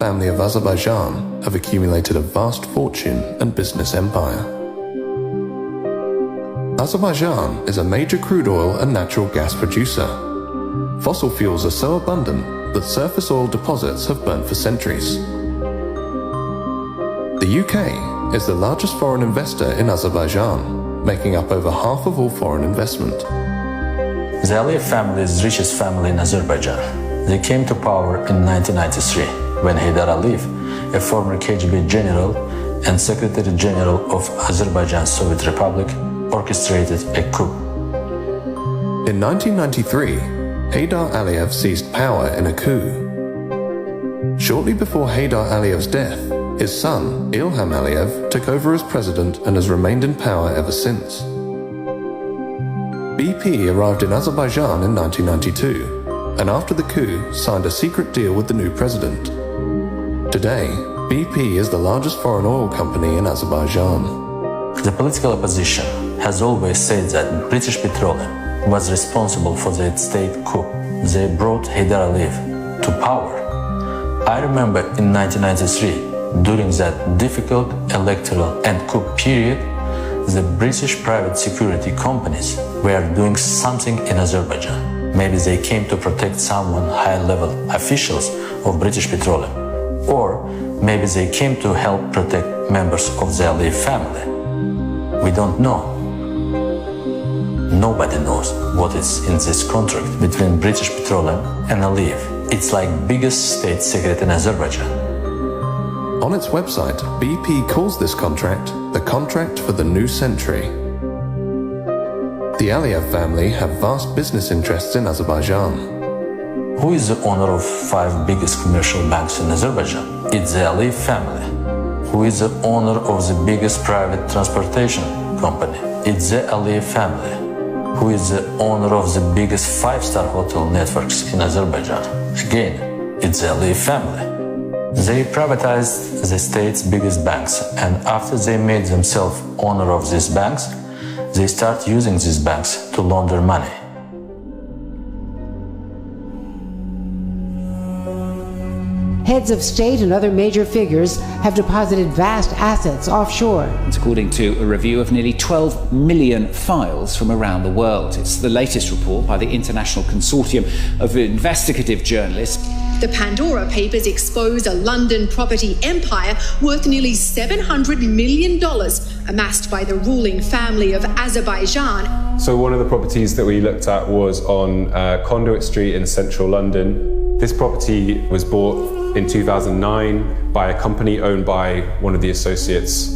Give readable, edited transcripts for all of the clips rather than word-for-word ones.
family of Azerbaijan have accumulated a vast fortune and business empire. Azerbaijan is a major crude oil and natural gas producer. Fossil fuels are so abundant that surface oil deposits have burnt for centuries. The UK is the largest foreign investor in Azerbaijan, making up over half of all foreign investment. The Aliyev family is the richest family in Azerbaijan. They came to power in 1993 when Heydar Aliyev, a former KGB general and Secretary General of Azerbaijan Soviet Republic, orchestrated a coup. In 1993, Heydar Aliyev seized power in a coup. Shortly before Heydar Aliyev's death, his son, Ilham Aliyev, took over as president and has remained in power ever since. BP arrived in Azerbaijan in 1992, and after the coup, signed a secret deal with the new president. Today, BP is the largest foreign oil company in Azerbaijan. The political opposition has always said that British Petroleum was responsible for the state coup. They brought Heydar Aliyev to power. I remember in 1993, during that difficult electoral and coup period, the British private security companies were doing something in Azerbaijan. Maybe they came to protect someone high-level officials of British Petroleum, or maybe they came to help protect members of the Aliyev family. We don't know. Nobody knows what is in this contract between British Petroleum and Aliyev. It's like biggest state secret in Azerbaijan. On its website, BP calls this contract the contract for the new century. The Aliyev family have vast business interests in Azerbaijan. Who is the owner of 5 biggest commercial banks in Azerbaijan? It's the Aliyev family. Who is the owner of the biggest private transportation company? It's the Aliyev family. Who is the owner of the biggest 5-star hotel networks in Azerbaijan? Again, it's the Aliyev family. They privatized the state's biggest banks, and after they made themselves owner of these banks, they start using these banks to launder money. Heads of state and other major figures have deposited vast assets offshore. It's according to a review of nearly 12 million files from around the world. It's the latest report by the International Consortium of Investigative Journalists. The Pandora Papers expose a London property empire worth nearly $700 million amassed by the ruling family of Azerbaijan. So one of the properties that we looked at was on Conduit Street in central London. This property was bought in 2009 by a company owned by one of the associates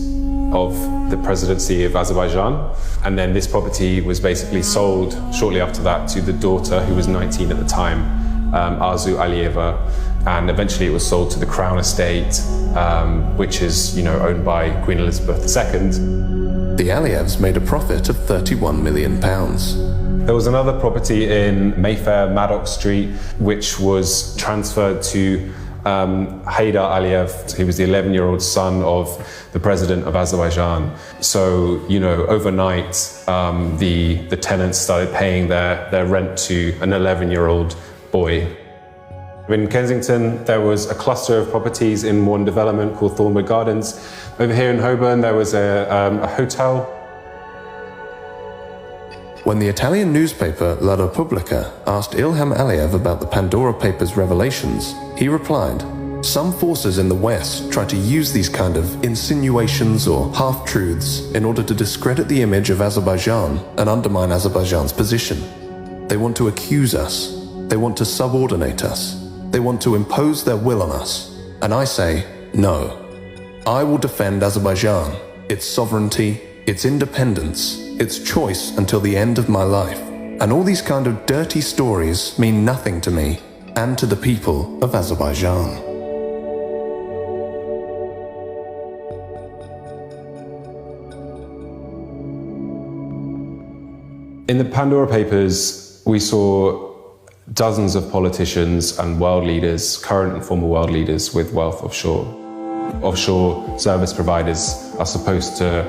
of the presidency of Azerbaijan. And then this property was basically sold shortly after that to the daughter, who was 19 at the time, Arzu Aliyeva, and eventually it was sold to the Crown Estate, which is, owned by Queen Elizabeth II. The Aliyevs made a profit of £31 million. There was another property in Mayfair, Maddox Street, which was transferred to Heydar Aliyev. He was the 11-year-old son of the president of Azerbaijan. So, overnight, the tenants started paying their rent to an 11-year-old boy. In Kensington, there was a cluster of properties in one development called Thornwood Gardens. Over here in Holborn, there was a hotel. When the Italian newspaper La Repubblica asked Ilham Aliyev about the Pandora Papers revelations, he replied, "Some forces in the West try to use these kind of insinuations or half-truths in order to discredit the image of Azerbaijan and undermine Azerbaijan's position. They want to accuse us. They want to subordinate us. They want to impose their will on us. And I say, no. I will defend Azerbaijan, its sovereignty, its independence, its choice until the end of my life. And all these kind of dirty stories mean nothing to me and to the people of Azerbaijan." In the Pandora Papers, we saw dozens of politicians and world leaders, current and former world leaders with wealth offshore. Offshore service providers are supposed to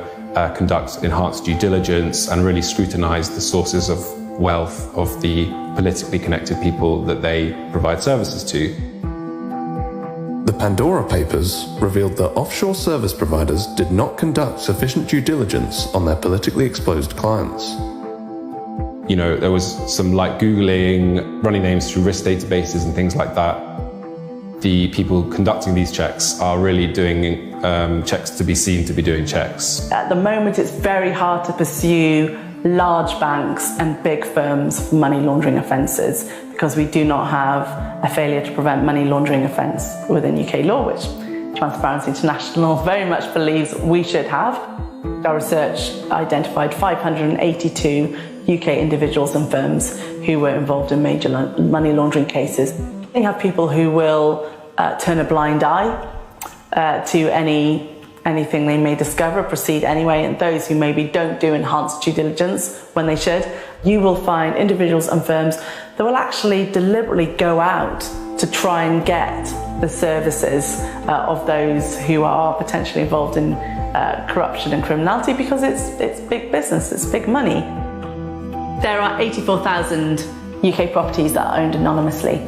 conduct enhanced due diligence and really scrutinize the sources of wealth of the politically connected people that they provide services to. The Pandora Papers revealed that offshore service providers did not conduct sufficient due diligence on their politically exposed clients. You know, there was some light Googling, running names through risk databases and things like that. The people conducting these checks are really doing checks to be seen to be doing checks. At the moment, it's very hard to pursue large banks and big firms for money laundering offences because we do not have a failure to prevent money laundering offence within UK law, which Transparency International very much believes we should have. Our research identified 582 UK individuals and firms who were involved in major money laundering cases. We have people who will turn a blind eye to anything they may discover, proceed anyway, and those who maybe don't do enhanced due diligence when they should. You will find individuals and firms that will actually deliberately go out to try and get the services of those who are potentially involved in corruption and criminality because it's big business, it's big money. There are 84,000 UK properties that are owned anonymously.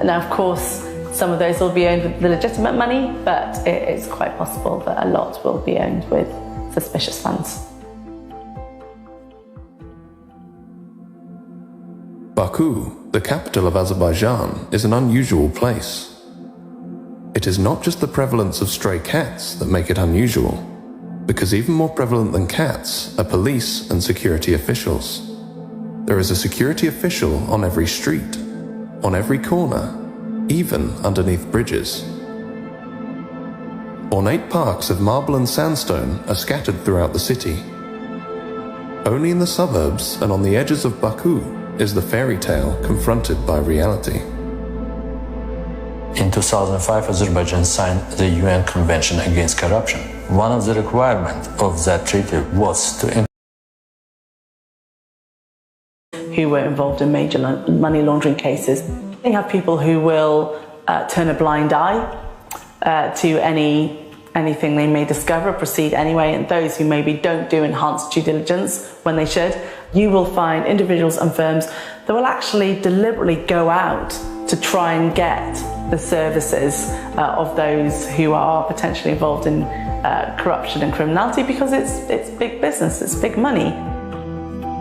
Now, of course, some of those will be owned with the legitimate money, but it's quite possible that a lot will be owned with suspicious funds. Baku, the capital of Azerbaijan, is an unusual place. It is not just the prevalence of stray cats that make it unusual, because even more prevalent than cats are police and security officials. There is a security official on every street, on every corner, even underneath bridges. Ornate parks of marble and sandstone are scattered throughout the city. Only in the suburbs and on the edges of Baku is the fairy tale confronted by reality. In 2005, Azerbaijan signed the UN Convention Against Corruption. One of the requirements of that treaty was to who were involved in major money laundering cases. We have people who will turn a blind eye to anything they may discover, proceed anyway, and those who maybe don't do enhanced due diligence when they should. You will find individuals and firms that will actually deliberately go out to try and get the services of those who are potentially involved in corruption and criminality because it's big business, it's big money.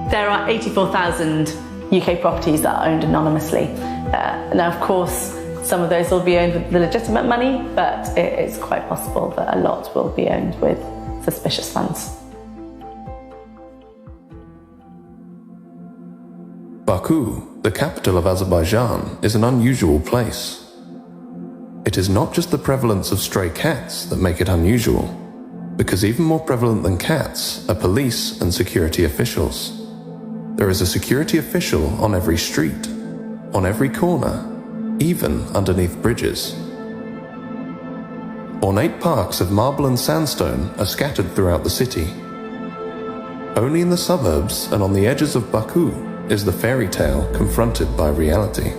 There are 84,000 UK properties that are owned anonymously. Now, of course, some of those will be owned with the legitimate money, but it's quite possible that a lot will be owned with suspicious funds. Baku, the capital of Azerbaijan, is an unusual place. It is not just the prevalence of stray cats that make it unusual, because even more prevalent than cats are police and security officials. There is a security official on every street, on every corner, even underneath bridges. Ornate parks of marble and sandstone are scattered throughout the city. Only in the suburbs and on the edges of Baku is the fairy tale confronted by reality.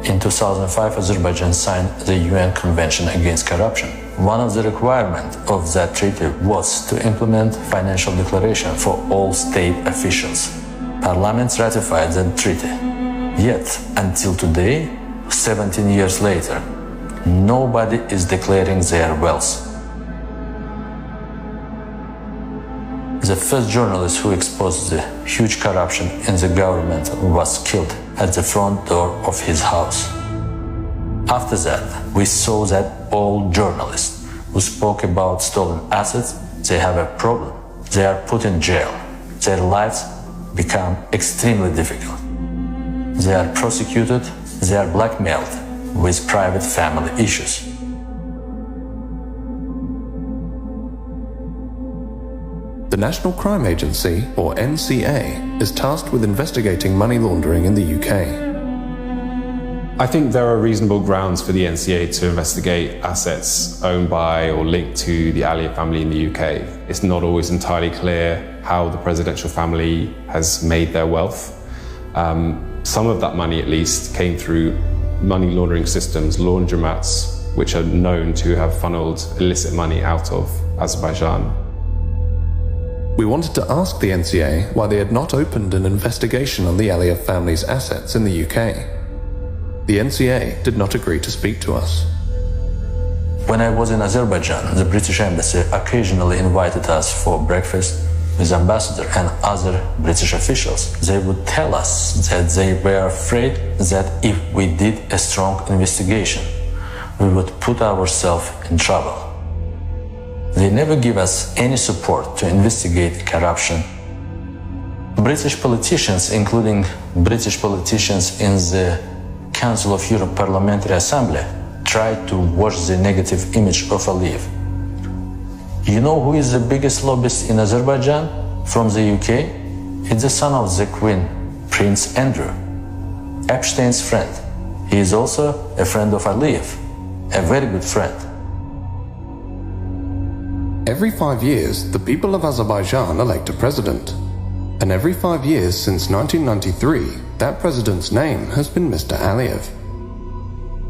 In 2005, Azerbaijan signed the UN Convention Against Corruption. One of the requirements of that treaty was to implement financial declaration for all state officials. Parliaments ratified that treaty. Yet, until today, 17 years later, nobody is declaring their wealth. The first journalist who exposed the huge corruption in the government was killed at the front door of his house. After that, we saw that all journalists who spoke about stolen assets, they have a problem. They are put in jail. Their lives become extremely difficult. They are prosecuted, they are blackmailed with private family issues. The National Crime Agency, or NCA, is tasked with investigating money laundering in the UK. I think there are reasonable grounds for the NCA to investigate assets owned by or linked to the Aliyev family in the UK. It's not always entirely clear how the presidential family has made their wealth. Some of that money, at least, came through money laundering systems, laundromats, which are known to have funneled illicit money out of Azerbaijan. We wanted to ask the NCA why they had not opened an investigation on the Aliyev family's assets in the UK. the NCA did not agree to speak to us. When I was in Azerbaijan, the British embassy occasionally invited us for breakfast with ambassador and other British officials. They would tell us that they were afraid that if we did a strong investigation, we would put ourselves in trouble. They never give us any support to investigate corruption. British politicians, including British politicians in the Council of Europe Parliamentary Assembly, tried to wash the negative image of Aliyev. You know who is the biggest lobbyist in Azerbaijan from the UK? It's the son of the Queen, Prince Andrew, Epstein's friend. He is also a friend of Aliyev, a very good friend. Every 5 years, the people of Azerbaijan elect a president. And every 5 years since 1993, that president's name has been Mr. Aliyev.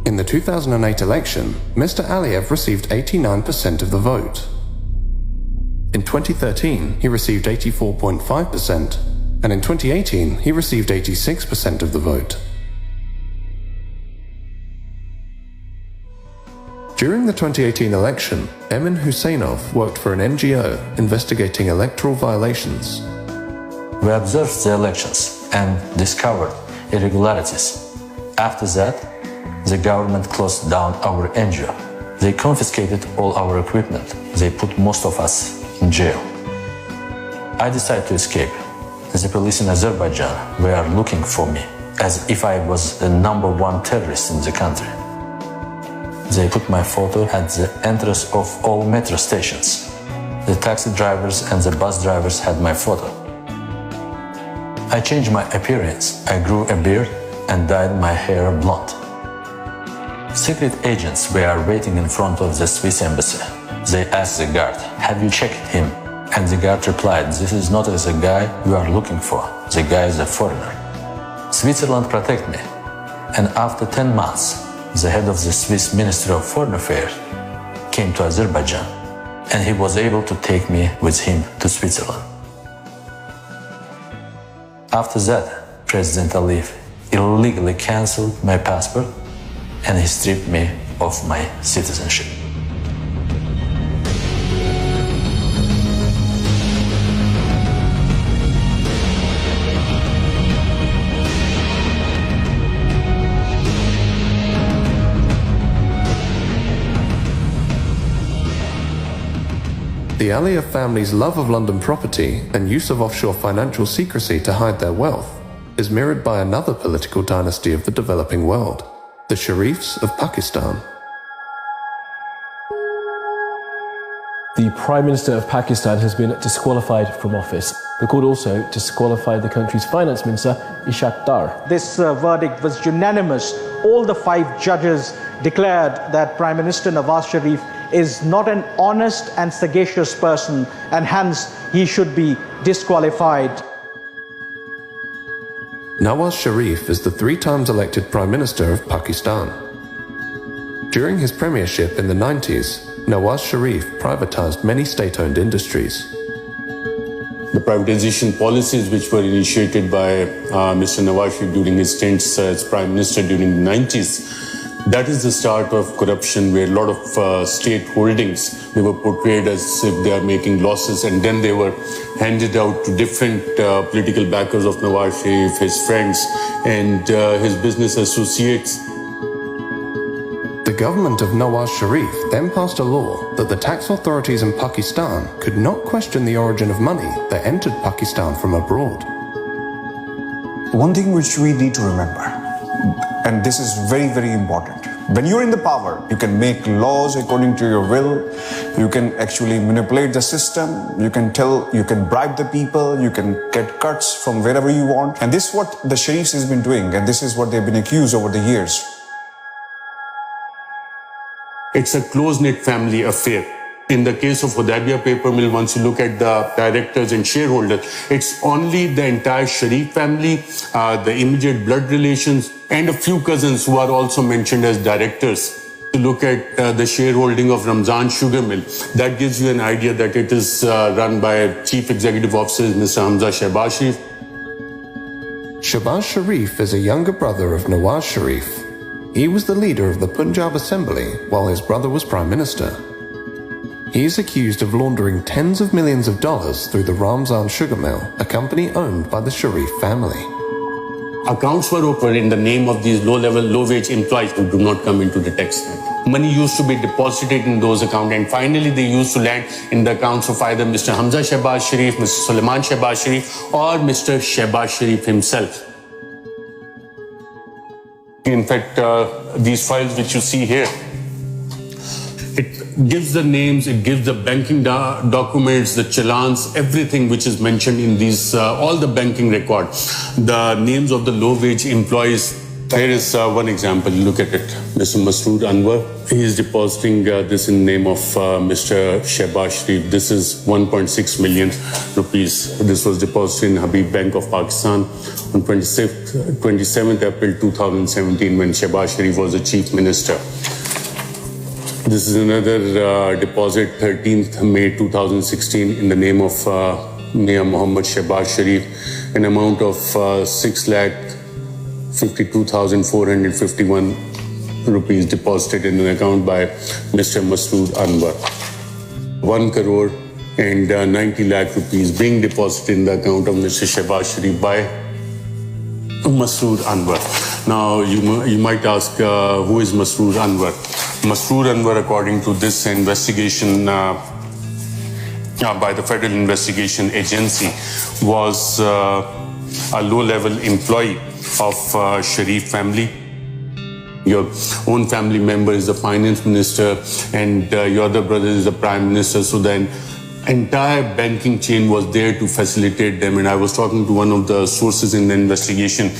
In the 2008 election, Mr. Aliyev received 89% of the vote. In 2013, he received 84.5%, and in 2018, he received 86% of the vote. During the 2018 election, Emin Huseynov worked for an NGO investigating electoral violations. We observed the elections and discovered irregularities. After that, the government closed down our NGO. They confiscated all our equipment. They put most of us in jail. I decided to escape. The police in Azerbaijan were looking for me, as if I was the #1 terrorist in the country. They put my photo at the entrance of all metro stations. The taxi drivers and the bus drivers had my photo. I changed my appearance. I grew a beard and dyed my hair blonde. Secret agents were waiting in front of the Swiss embassy. They asked the guard, "Have you checked him?" And the guard replied, "This is not the guy you are looking for. The guy is a foreigner." Switzerland protected me. And after 10 months, the head of the Swiss Ministry of Foreign Affairs came to Azerbaijan, and he was able to take me with him to Switzerland. After that, President Aliyev illegally cancelled my passport and he stripped me of my citizenship. The Aliyev family's love of London property and use of offshore financial secrecy to hide their wealth is mirrored by another political dynasty of the developing world, the Sharifs of Pakistan. The Prime Minister of Pakistan has been disqualified from office. The court also disqualified the country's finance minister, Ishaq Dar. This verdict was unanimous. All the 5 judges declared that Prime Minister Nawaz Sharif is not an honest and sagacious person, and hence he should be disqualified. Nawaz Sharif is the 3 times elected Prime Minister of Pakistan. During his premiership in the 90s, Nawaz Sharif privatized many state-owned industries. The privatization policies which were initiated by Mr. Nawaz Sharif during his stints as Prime Minister during the 90s, that is the start of corruption, where a lot of state holdings, they were portrayed as if they are making losses, and then they were handed out to different political backers of Nawaz Sharif, his friends and his business associates. The government of Nawaz Sharif then passed a law that the tax authorities in Pakistan could not question the origin of money that entered Pakistan from abroad. One thing which we need to remember, and this is very, very important. When you're in the power, you can make laws according to your will. You can actually manipulate the system. You can bribe the people. You can get cuts from wherever you want. And this is what the Sharifs has been doing, and this is what they've been accused over the years. It's a close-knit family affair. In the case of Hudaybiyah paper mill, once you look at the directors and shareholders, it's only the entire Sharif family, the immediate blood relations, and a few cousins who are also mentioned as directors. To look at the shareholding of Ramzan Sugar Mill, that gives you an idea that it is run by Chief Executive Officer Mr. Hamza Shehbaz Sharif. Shehbaz Sharif is a younger brother of Nawaz Sharif. He was the leader of the Punjab Assembly while his brother was Prime Minister. He is accused of laundering tens of millions of dollars through the Ramzan sugar mill, a company owned by the Sharif family. Accounts were opened in the name of these low-level, low-wage employees who do not come into the tax net. Money used to be deposited in those accounts, and finally they used to land in the accounts of either Mr. Hamza Shehbaz Sharif, Mr. Sulaiman Shehbaz Sharif, or Mr. Shehbaz Sharif himself. In fact, these files which you see here, it gives the names, it gives the banking documents, the challans, everything which is mentioned in these, all the banking records, the names of the low-wage employees. Here is one example, look at it. Mr. Masood Anwar, he is depositing this in the name of Mr. Shehbaz Sharif. This is 1.6 million rupees. This was deposited in Habib Bank of Pakistan on 27th April 2017 when Shehbaz Sharif was the Chief Minister. This is another deposit, 13th May 2016, in the name of Mia Muhammad Shehbaz Sharif, an amount of 6,52,451 rupees deposited in an account by Mr. Masood Anwar. 1 crore and 90 lakh rupees being deposited in the account of Mr. Shehbaz Sharif by Masood Anwar. Now, you might ask, who is Masood Anwar? Masood Anwar, according to this investigation by the Federal Investigation Agency, was a low-level employee of Sharif family. Your own family member is the finance minister and your other brother is the prime minister. So then entire banking chain was there to facilitate them. And I was talking to one of the sources in the investigation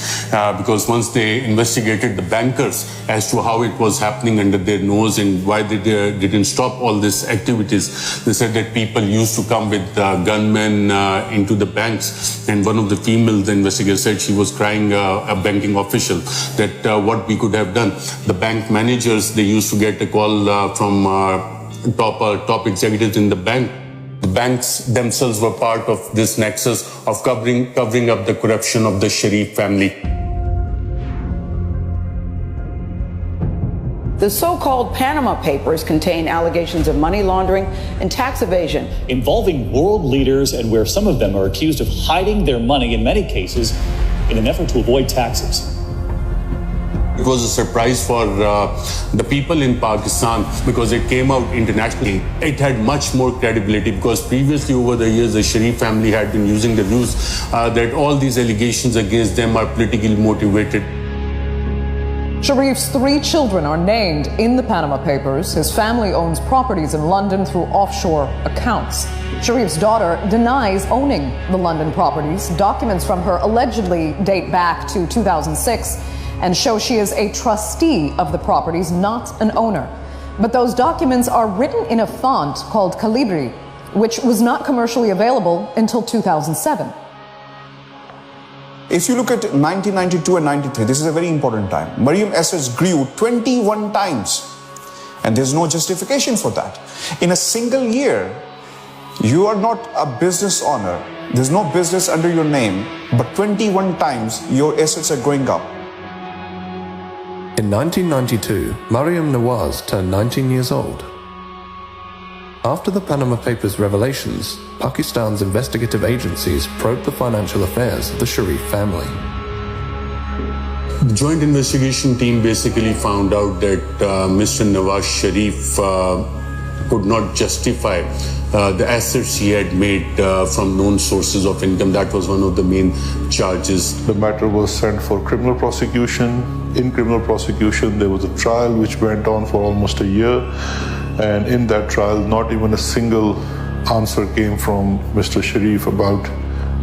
because once they investigated the bankers as to how it was happening under their nose and why they didn't stop all these activities, they said that people used to come with gunmen into the banks. And one of the female investigators said she was crying a banking official that what we could have done. The bank managers, they used to get a call from top executives in the bank. The banks themselves were part of this nexus of covering up the corruption of the Sharif family. The so-called Panama Papers contain allegations of money laundering and tax evasion involving world leaders, and where some of them are accused of hiding their money in many cases in an effort to avoid taxes. It was a surprise for the people in Pakistan because it came out internationally. It had much more credibility because previously over the years the Sharif family had been using the news that all these allegations against them are politically motivated. Sharif's 3 children are named in the Panama Papers. His family owns properties in London through offshore accounts. Sharif's daughter denies owning the London properties. Documents from her allegedly date back to 2006 and show she is a trustee of the properties, not an owner. But those documents are written in a font called Calibri, which was not commercially available until 2007. If you look at 1992 and 93, this is a very important time. Mariam assets grew 21 times, and there's no justification for that. In a single year, you are not a business owner. There's no business under your name, but 21 times your assets are going up. In 1992, Mariam Nawaz turned 19 years old. After the Panama Papers revelations, Pakistan's investigative agencies probed the financial affairs of the Sharif family. The joint investigation team basically found out that Mr. Nawaz Sharif could not justify the assets he had made from known sources of income. That was one of the main charges. The matter was sent for criminal prosecution. In criminal prosecution, there was a trial which went on for almost a year. And in that trial, not even a single answer came from Mr. Sharif about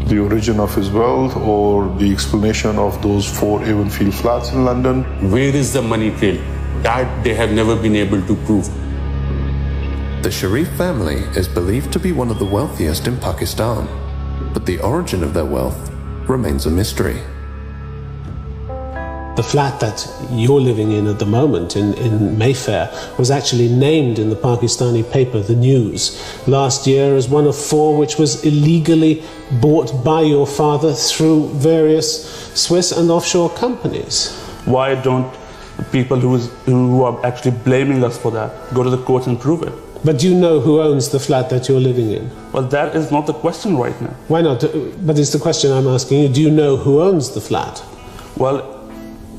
the origin of his wealth or the explanation of those 4 Avonfield flats in London. Where is the money trail? That they have never been able to prove. The Sharif family is believed to be one of the wealthiest in Pakistan, but the origin of their wealth remains a mystery. The flat that you're living in at the moment in Mayfair was actually named in the Pakistani paper, The News, last year as one of 4 which was illegally bought by your father through various Swiss and offshore companies. Why don't The people who are actually blaming us for that, go to the courts and prove it. But do you know who owns the flat that you're living in? Well, that is not the question right now. Why not? But it's the question I'm asking you. Do you know who owns the flat? Well,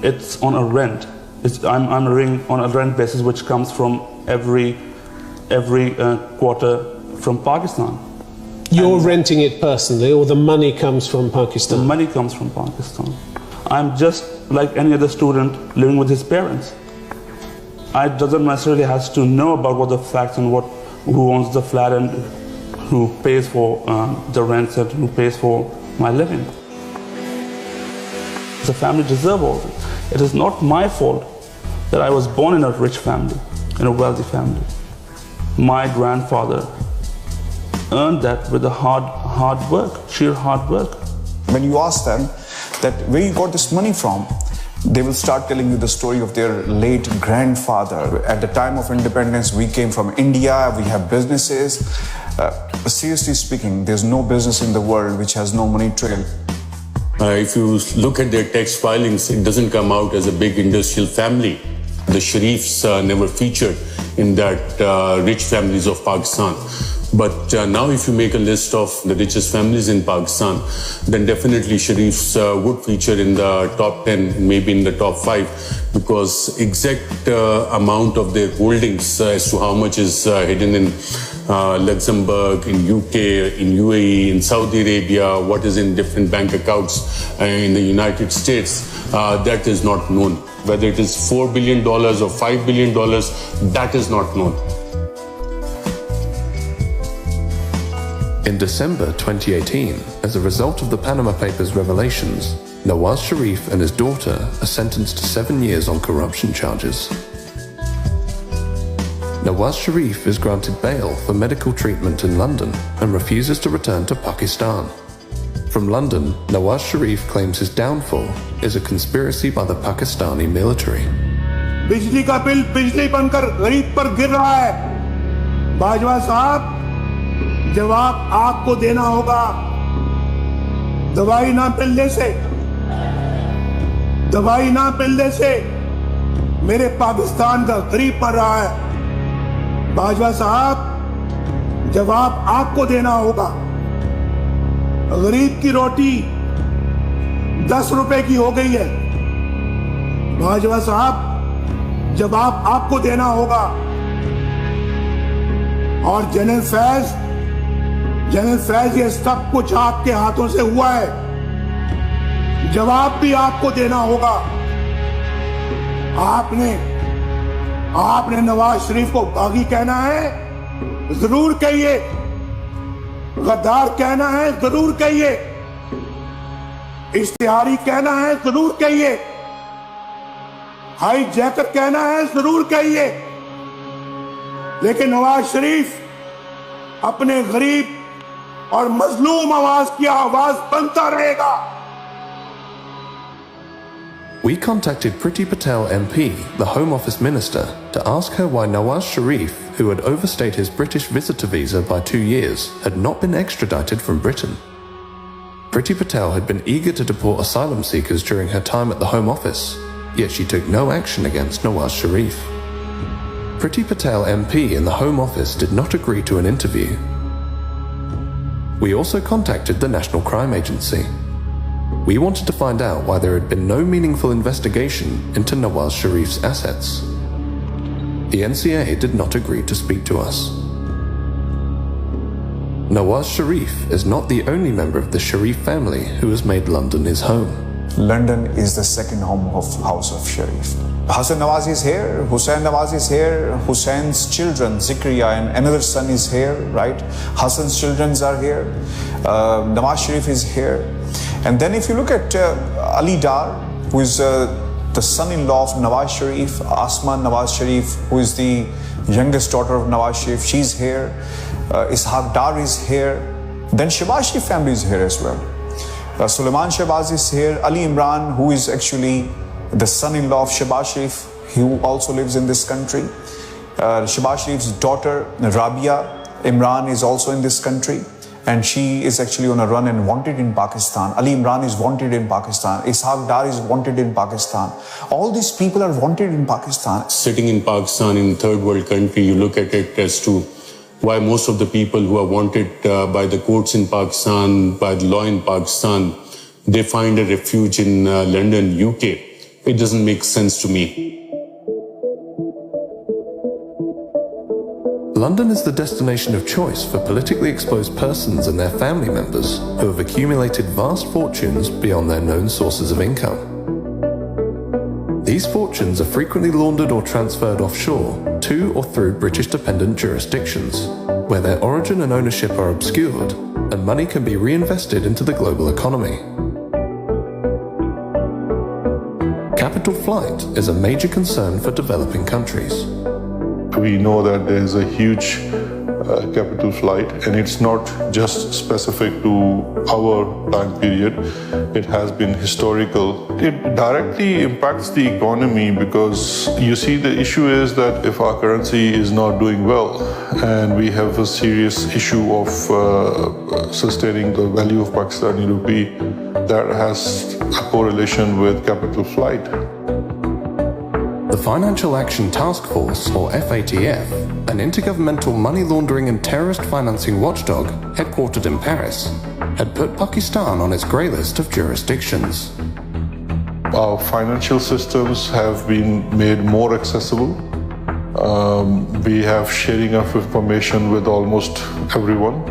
it's on a rent. I'm living on a rent basis, which comes from every quarter from Pakistan. You're renting it personally, or the money comes from Pakistan? The money comes from Pakistan. I'm just like any other student living with his parents. I doesn't necessarily have to know about what the facts and who owns the flat and who pays for the rent and who pays for my living. The family deserves all this. It is not my fault that I was born in a rich family, in a wealthy family. My grandfather earned that with a hard work, sheer hard work. When you ask them that where you got this money from, they will start telling you the story of their late grandfather. At the time of independence, we came from India, we have businesses. Seriously speaking, there's no business in the world which has no money trail. If you look at their tax filings, it doesn't come out as a big industrial family. The Sharifs never featured in that rich families of Pakistan. But now if you make a list of the richest families in Pakistan, then definitely Sharifs would feature in the top 10, maybe in the top 5, because exact amount of their holdings as to how much is hidden in Luxembourg, in UK, in UAE, in Saudi Arabia, what is in different bank accounts in the United States, that is not known. Whether it is $4 billion or $5 billion, that is not known. In December 2018, as a result of the Panama Papers revelations, Nawaz Sharif and his daughter are sentenced to 7 years on corruption charges. Nawaz Sharif is granted bail for medical treatment in London and refuses to return to Pakistan. From London, Nawaz Sharif claims his downfall is a conspiracy by the Pakistani military. बिजली का bill बिजली बनकर गरीब पर गिर रहा है। बाजवा साहब, जवाब आपको देना होगा। दवाई ना मिलने से मेरे पाकिस्तान का गरीब मर रहा है। बाजवा साहब, जवाब आपको देना होगा। गरीब की रोटी 10 रुपए की हो गई है। बाजवा साहब, जवाब आपको देना होगा। और जनरल फैज, ये सब कुछ आपके हाथों से हुआ है। जवाब भी आपको देना होगा। आपने नवाज शरीफ को बागी कहना है, जरूर कहिए। गद्दार कहना है, जरूर कहिए। इश्तिहारी कहना है, जरूर कहिए। हाई जैकर कहना है, जरूर कहिए। लेकिन नवाज शरीफ अपने गरीब और मजलूम आवाज की आवाज बनता रहेगा। We contacted Priti Patel MP, the Home Office Minister, to ask her why Nawaz Sharif, who had overstayed his British visitor visa by 2 years, had not been extradited from Britain. Priti Patel had been eager to deport asylum seekers during her time at the Home Office, yet she took no action against Nawaz Sharif. Priti Patel MP in the Home Office did not agree to an interview. We also contacted the National Crime Agency. We wanted to find out why there had been no meaningful investigation into Nawaz Sharif's assets. The NCA did not agree to speak to us. Nawaz Sharif is not the only member of the Sharif family who has made London his home. London is the second home of House of Sharif. Hassan Nawaz is here, Hussein Nawaz is here, Hussein's children, Zikriya and another son is here, right? Hassan's children are here, Nawaz Sharif is here. And then if you look at Ali Dar, who is the son-in-law of Nawaz Sharif, Asma Nawaz Sharif, who is the youngest daughter of Nawaz Sharif, she's here. Ishaq Dar is here. Then Shehbaz Sharif family is here as well. Sulaiman Shehbaz is here. Ali Imran, who is actually the son-in-law of Shehbaz Sharif, who also lives in this country. Shehbaz Sharif's daughter Rabia Imran is also in this country. and she is actually on a run and wanted in Pakistan. Ali Imran is wanted in Pakistan. Ishaq Dar is wanted in Pakistan. All these people are wanted in Pakistan. Sitting in Pakistan, in a third world country, you look at it as to why most of the people who are wanted by the courts in Pakistan, by the law in Pakistan, they find a refuge in London, UK. It doesn't make sense to me. London is the destination of choice for politically exposed persons and their family members who have accumulated vast fortunes beyond their known sources of income. These fortunes are frequently laundered or transferred offshore to or through British-dependent jurisdictions, where their origin and ownership are obscured, and money can be reinvested into the global economy. Capital flight is a major concern for developing countries. We know that there is a huge capital flight, and it's not just specific to our time period. It has been historical. It directly impacts the economy because you see the issue is that if our currency is not doing well and we have a serious issue of sustaining the value of Pakistani rupee, that has a correlation with capital flight. The Financial Action Task Force, or FATF, an intergovernmental money laundering and terrorist financing watchdog headquartered in Paris, had put Pakistan on its grey list of jurisdictions. Our financial systems have been made more accessible. We have sharing of information with almost everyone.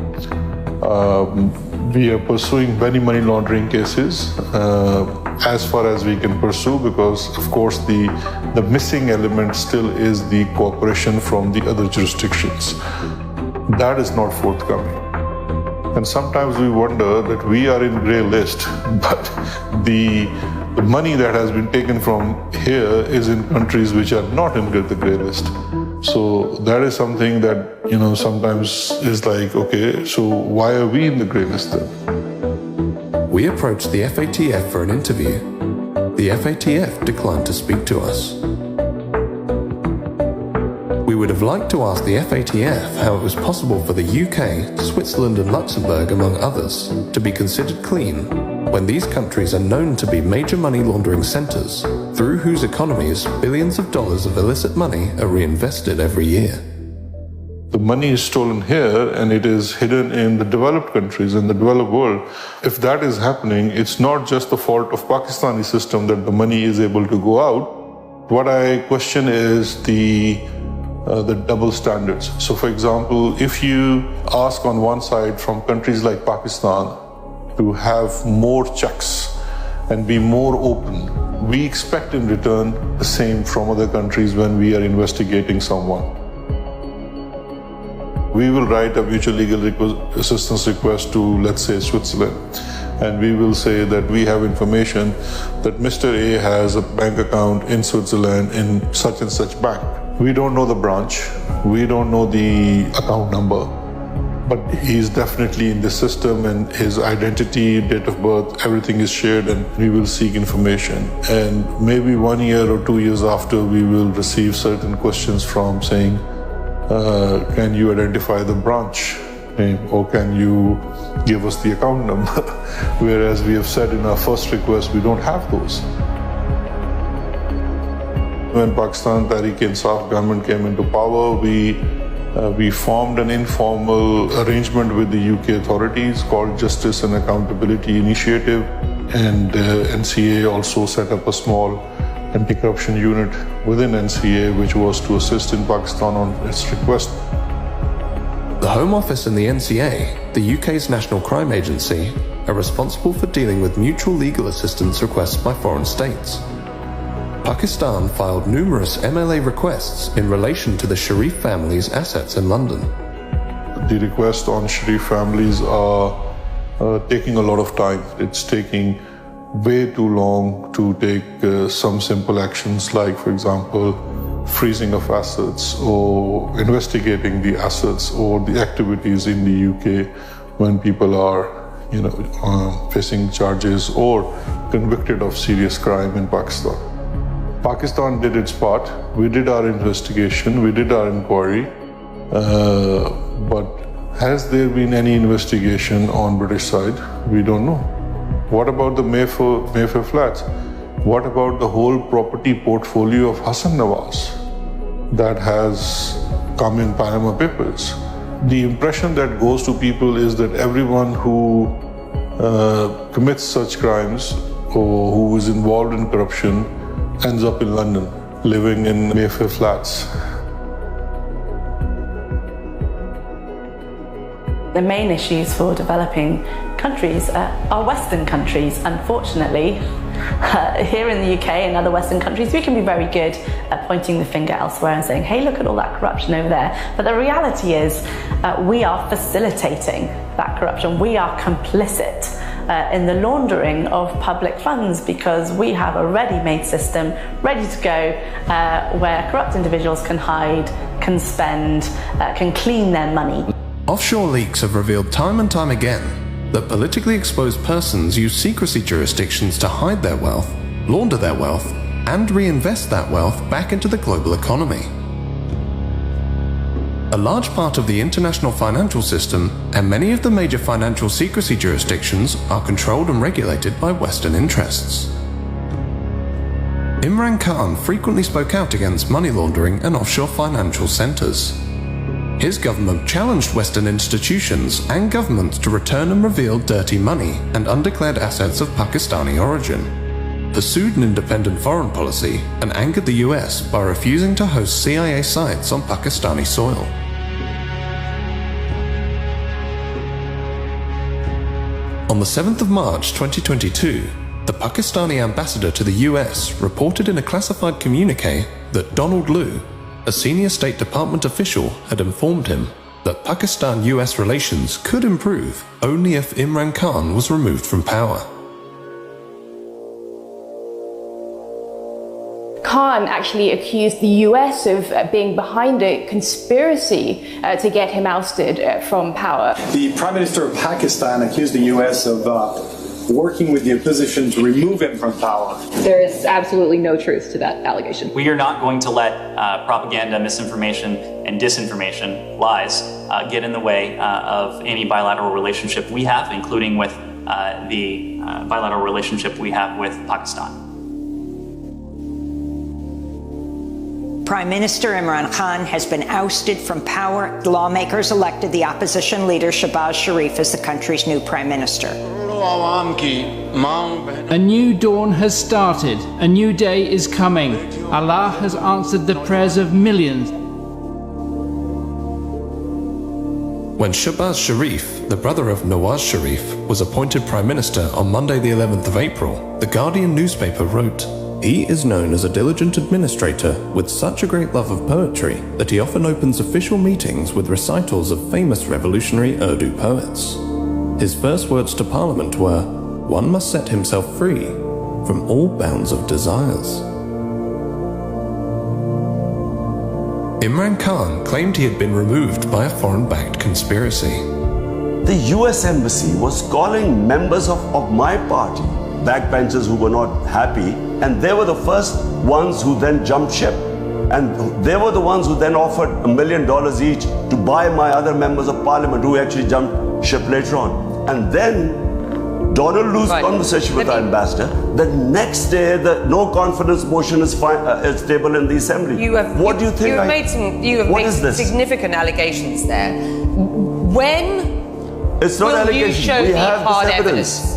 We are pursuing many money laundering cases as far as we can pursue, because of course the missing element still is the cooperation from the other jurisdictions. That is not forthcoming. And sometimes we wonder that we are in grey list, but the money that has been taken from here is in countries which are not in the grey list. So that is something that, sometimes is like, okay, so why are we in the grey list then? We approached the FATF for an interview. The FATF declined to speak to us. We would have liked to ask the FATF how it was possible for the UK, Switzerland and Luxembourg, among others, to be considered clean when these countries are known to be major money laundering centres, through whose economies billions of dollars of illicit money are reinvested every year. The money is stolen here and it is hidden in the developed countries, in the developed world. If that is happening, it's not just the fault of Pakistani system that the money is able to go out. What I question is the double standards. So for example, if you ask on one side from countries like Pakistan to have more checks and be more open, we expect in return the same from other countries when we are investigating someone. We will write a mutual legal assistance request to, let's say, Switzerland, and we will say that we have information that Mr. A has a bank account in Switzerland in such and such bank. We don't know the branch, we don't know the account number, but he's definitely in the system and his identity, date of birth, everything is shared, and we will seek information. And maybe 1 year or 2 years after, we will receive certain questions from saying, can you identify the branch name, or can you give us the account number? Whereas we have said in our first request, we don't have those. When Pakistan Tehreek-e-Insaf government came into power, we formed an informal arrangement with the UK authorities called Justice and Accountability Initiative, and NCA also set up a small anti-corruption unit within NCA, which was to assist in Pakistan on its request. The Home Office and the NCA, the UK's national crime agency, are responsible for dealing with mutual legal assistance requests by foreign states. Pakistan filed numerous MLA requests in relation to the Sharif family's assets in London. The requests on Sharif families are taking a lot of time. It's taking way too long to take some simple actions like, for example, freezing of assets or investigating the assets or the activities in the UK when people are facing charges or convicted of serious crime in Pakistan. Pakistan did its part. We did our investigation, we did our inquiry, but Has there been any investigation on British side? We don't know. What about the Mayfair flats? What about the whole property portfolio of Hassan Nawaz that has come in Panama Papers? The impression that goes to people is that everyone who commits such crimes or who is involved in corruption ends up in London, living in Mayfair flats. The main issues for developing countries are Western countries. Unfortunately, here in the UK and other Western countries, we can be very good at pointing the finger elsewhere and saying, hey, look at all that corruption over there. But the reality is we are facilitating that corruption. We are complicit in the laundering of public funds because we have a ready-made system ready to go where corrupt individuals can hide, can spend, can clean their money. Offshore leaks have revealed time and time again that politically exposed persons use secrecy jurisdictions to hide their wealth, launder their wealth, and reinvest that wealth back into the global economy. A large part of the international financial system and many of the major financial secrecy jurisdictions are controlled and regulated by Western interests. Imran Khan frequently spoke out against money laundering and offshore financial centers. His government challenged Western institutions and governments to return and reveal dirty money and undeclared assets of Pakistani origin, pursued an independent foreign policy, and angered the US by refusing to host CIA sites on Pakistani soil. On the 7th of March 2022, the Pakistani ambassador to the US reported in a classified communique that Donald Lu, a senior State Department official, had informed him that Pakistan-US relations could improve only if Imran Khan was removed from power. Khan actually accused the US of being behind a conspiracy to get him ousted from power. The Prime Minister of Pakistan accused the US of working with the opposition to remove him from power. There is absolutely no truth to that allegation. We are not going to let propaganda, misinformation, and disinformation, lies, get in the way of any bilateral relationship we have, including with the bilateral relationship we have with Pakistan. Prime Minister Imran Khan has been ousted from power. Lawmakers elected the opposition leader Shehbaz Sharif as the country's new prime minister. A new dawn has started. A new day is coming. Allah has answered the prayers of millions. When Shehbaz Sharif, the brother of Nawaz Sharif, was appointed Prime Minister on Monday the 11th of April, the Guardian newspaper wrote, "He is known as a diligent administrator with such a great love of poetry that he often opens official meetings with recitals of famous revolutionary Urdu poets. His first words to Parliament were, 'One must set himself free from all bounds of desires.'" Imran Khan claimed he had been removed by a foreign-backed conspiracy. The US Embassy was calling members of my party backbenchers who were not happy, and they were the first ones who then jumped ship. And they were the ones who then offered $1 million each to buy my other members of parliament who actually jumped ship later on. And then Donald Lu's conversation with the ambassador, the next day the no confidence motion is tabled in the assembly. What do you think? You have made some significant allegations there. When it's not will allegations. You show we the have hard this evidence.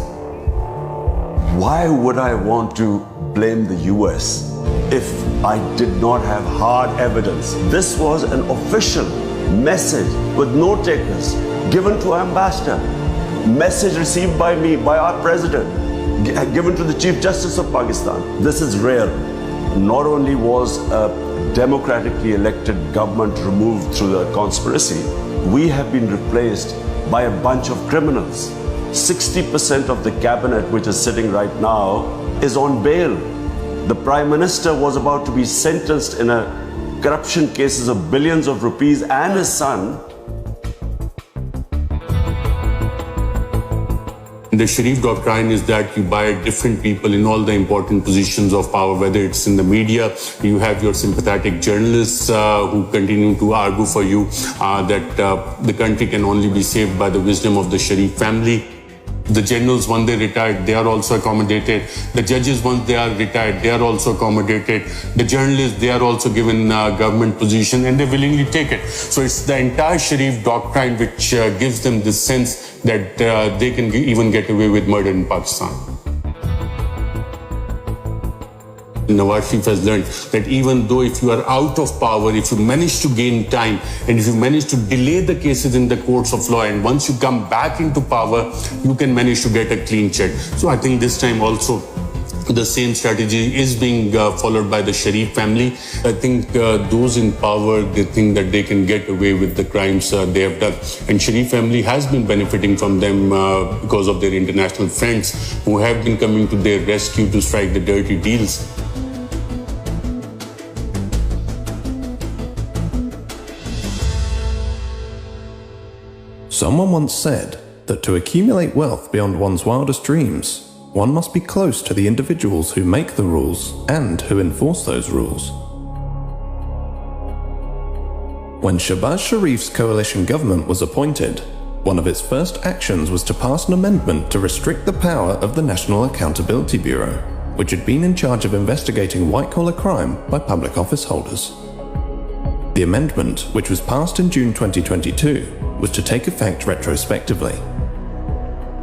Why would I want to blame the US if I did not have hard evidence? This was an official message with note takers given to our ambassador, message received by me, by our president, given to the Chief Justice of Pakistan. This is rare. Not only was a democratically elected government removed through the conspiracy, we have been replaced by a bunch of criminals. 60% of the cabinet, which is sitting right now, is on bail. The Prime Minister was about to be sentenced in a corruption cases of billions of rupees, and his son. The Sharif doctrine is that you buy different people in all the important positions of power, whether it's in the media, you have your sympathetic journalists who continue to argue for you that the country can only be saved by the wisdom of the Sharif family. The generals, once they retired, they are also accommodated. The judges, once they are retired, they are also accommodated. The journalists, they are also given government position and they willingly take it. So it's the entire Sharif doctrine which gives them this sense that they can even get away with murder in Pakistan. Nawaz Sharif has learned that even though if you are out of power, if you manage to gain time and if you manage to delay the cases in the courts of law, and once you come back into power, you can manage to get a clean check. So I think this time also the same strategy is being followed by the Sharif family. I think those in power, they think that they can get away with the crimes they have done. And Sharif family has been benefiting from them because of their international friends who have been coming to their rescue to strike the dirty deals. Someone once said that to accumulate wealth beyond one's wildest dreams, one must be close to the individuals who make the rules and who enforce those rules. When Shehbaz Sharif's coalition government was appointed, one of its first actions was to pass an amendment to restrict the power of the National Accountability Bureau, which had been in charge of investigating white-collar crime by public office holders. The amendment, which was passed in June 2022, was to take effect retrospectively.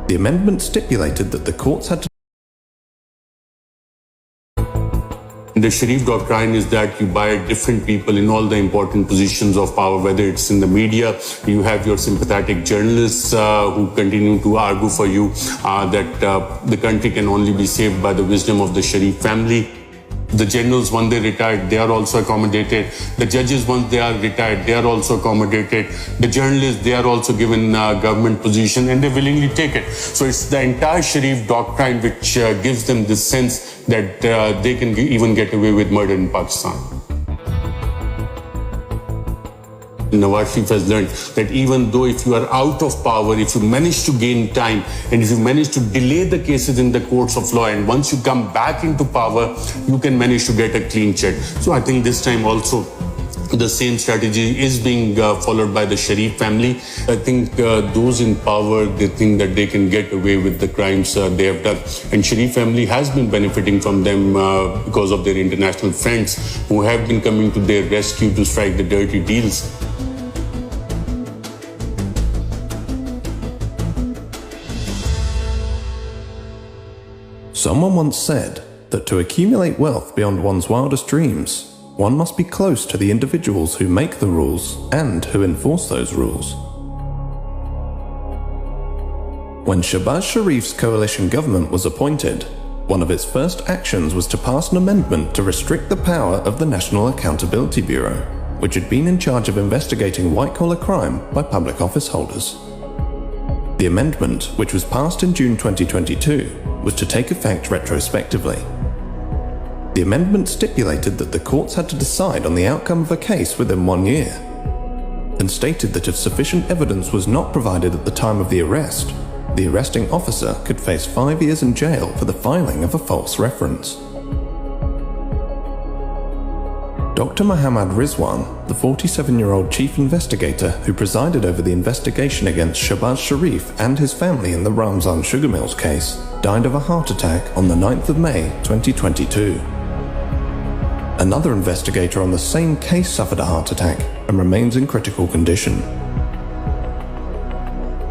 The amendment stipulated that the courts had to... The Sharif doctrine is that you buy different people in all the important positions of power, whether it's in the media, you have your sympathetic journalists who continue to argue for you that the country can only be saved by the wisdom of the Sharif family. The generals, once they retired, they are also accommodated. The judges, once they are retired, they are also accommodated. The journalists, they are also given government position and they willingly take it. So it's the entire Sharif doctrine which gives them this sense that they can even get away with murder in Pakistan. Nawaz Sharif has learned that even though if you are out of power, if you manage to gain time and if you manage to delay the cases in the courts of law, and once you come back into power, you can manage to get a clean check. So I think this time also the same strategy is being followed by the Sharif family. I think those in power, they think that they can get away with the crimes they have done. And Sharif family has been benefiting from them because of their international friends who have been coming to their rescue to strike the dirty deals. Someone once said that to accumulate wealth beyond one's wildest dreams, one must be close to the individuals who make the rules and who enforce those rules. When Shehbaz Sharif's coalition government was appointed, one of its first actions was to pass an amendment to restrict the power of the National Accountability Bureau, which had been in charge of investigating white-collar crime by public office holders. The amendment, which was passed in June 2022, was to take effect retrospectively. The amendment stipulated that the courts had to decide on the outcome of a case within 1 year, and stated that if sufficient evidence was not provided at the time of the arrest, the arresting officer could face 5 years in jail for the filing of a false reference. Dr. Muhammad Rizwan, the 47-year-old chief investigator who presided over the investigation against Shehbaz Sharif and his family in the Ramzan sugar mills case, died of a heart attack on the 9th of May 2022. Another investigator on the same case suffered a heart attack and remains in critical condition.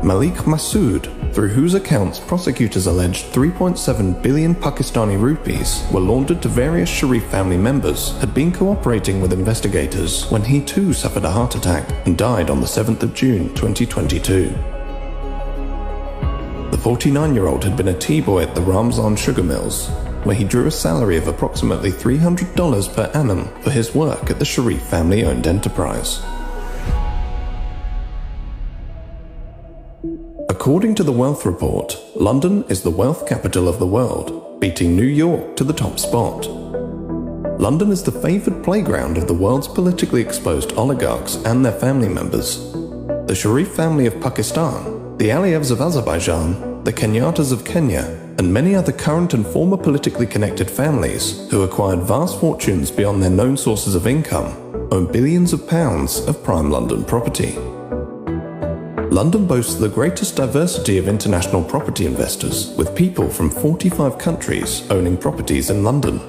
Malik Masood, through whose accounts prosecutors alleged 3.7 billion Pakistani rupees were laundered to various Sharif family members, had been cooperating with investigators when he too suffered a heart attack and died on the 7th of June 2022. The 49-year-old had been a tea-boy at the Ramzan sugar mills, where he drew a salary of approximately $300 per annum for his work at the Sharif family-owned enterprise. According to the Wealth Report, London is the wealth capital of the world, beating New York to the top spot. London is the favoured playground of the world's politically exposed oligarchs and their family members. The Sharif family of Pakistan, the Aliyevs of Azerbaijan, the Kenyatas of Kenya, and many other current and former politically connected families who acquired vast fortunes beyond their known sources of income own billions of pounds of prime London property. London boasts the greatest diversity of international property investors, with people from 45 countries owning properties in London.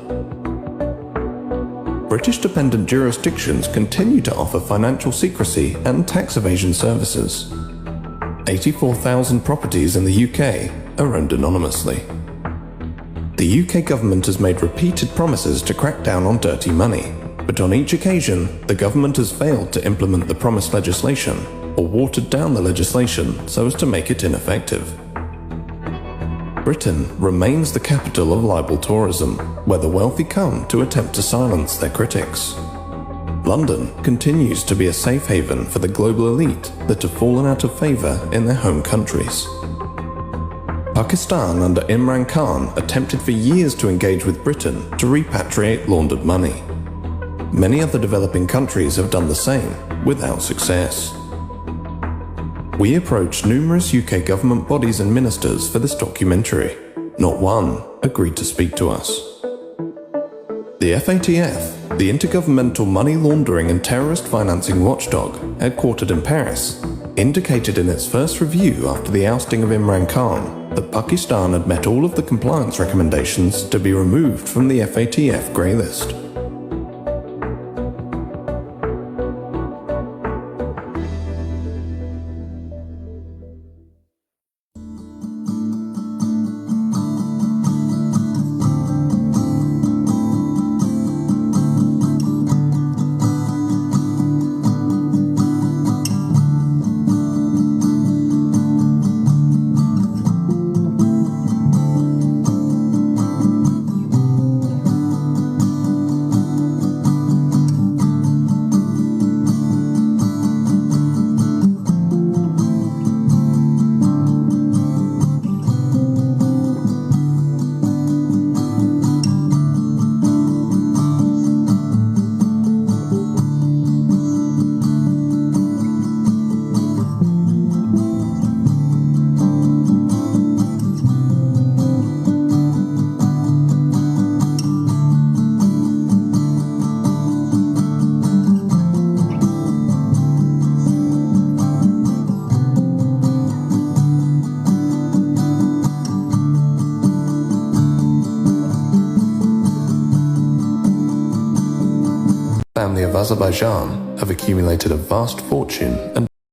British dependent jurisdictions continue to offer financial secrecy and tax evasion services. 84,000 properties in the UK are owned anonymously. The UK government has made repeated promises to crack down on dirty money, but on each occasion, the government has failed to implement the promised legislation or watered down the legislation so as to make it ineffective. Britain remains the capital of libel tourism, where the wealthy come to attempt to silence their critics. London continues to be a safe haven for the global elite that have fallen out of favour in their home countries. Pakistan under Imran Khan attempted for years to engage with Britain to repatriate laundered money. Many other developing countries have done the same, without success. We approached numerous UK government bodies and ministers for this documentary. Not one agreed to speak to us. The FATF, the Intergovernmental Money Laundering and Terrorist Financing Watchdog, headquartered in Paris, indicated in its first review after the ousting of Imran Khan that Pakistan had met all of the compliance recommendations to be removed from the FATF grey list. Family of Azerbaijan have accumulated a vast fortune and